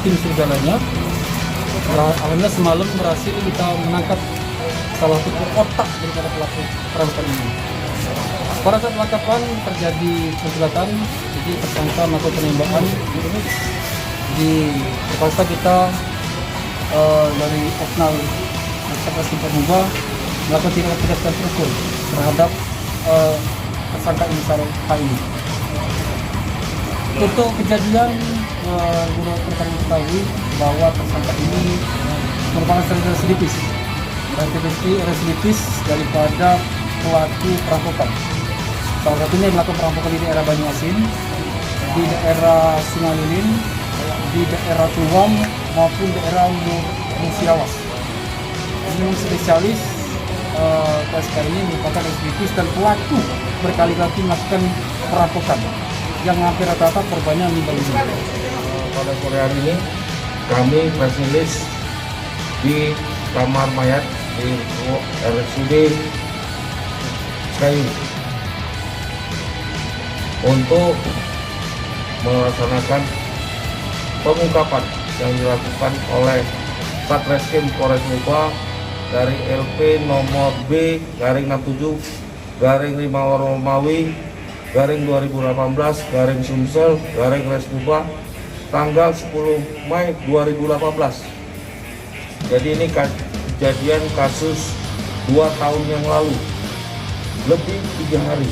tim sergalanya. Alhamdulillah semalam berhasil kita menangkap salah satu otak daripada pelaku perampokan ini. Pada saat penangkapan terjadi pergulatan, jadi tersangka melakukan penembakan. Terpaksa kita dari Oknal Masyarakat Simpang Muba melakukan tindakan tegas dan terukur terhadap tersangka inisial H ini. Untuk kejadian, guru rekan mengetahui bahwa tersangka ini merupakan residivis daripada pelaku perampokan. Salah satunya yang melakukan perampokan di daerah Banyuasin, di daerah Sungai Lilin, di daerah Tuwam maupun daerah Musiawas. Ini spesialis PSK ini merupakan residivis dan pelaku berkali-kali melakukan perampokan yang hampir rata-rata korbannya meninggal dunia. Pada sore hari ini kami press release di kamar mayat di RSUD Sekayu untuk melaksanakan pengungkapan yang dilakukan oleh Satreskrim Polres Muba dari LP nomor B/67/5 Romawi /2018 Sumsel Res Muba tanggal 10 Mei 2018. Jadi ini kejadian kasus 2 tahun yang lalu, lebih 3 hari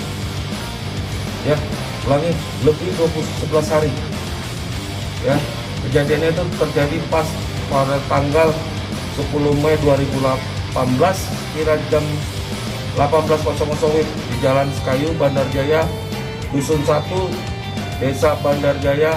ya, ulangi, lebih 11 hari ya. Kejadiannya itu terjadi pas pada tanggal 10 Mei 2018 kira jam 18.00 di Jalan Sekayu, Bandar Jaya, Dusun 1, Desa Bandar Jaya,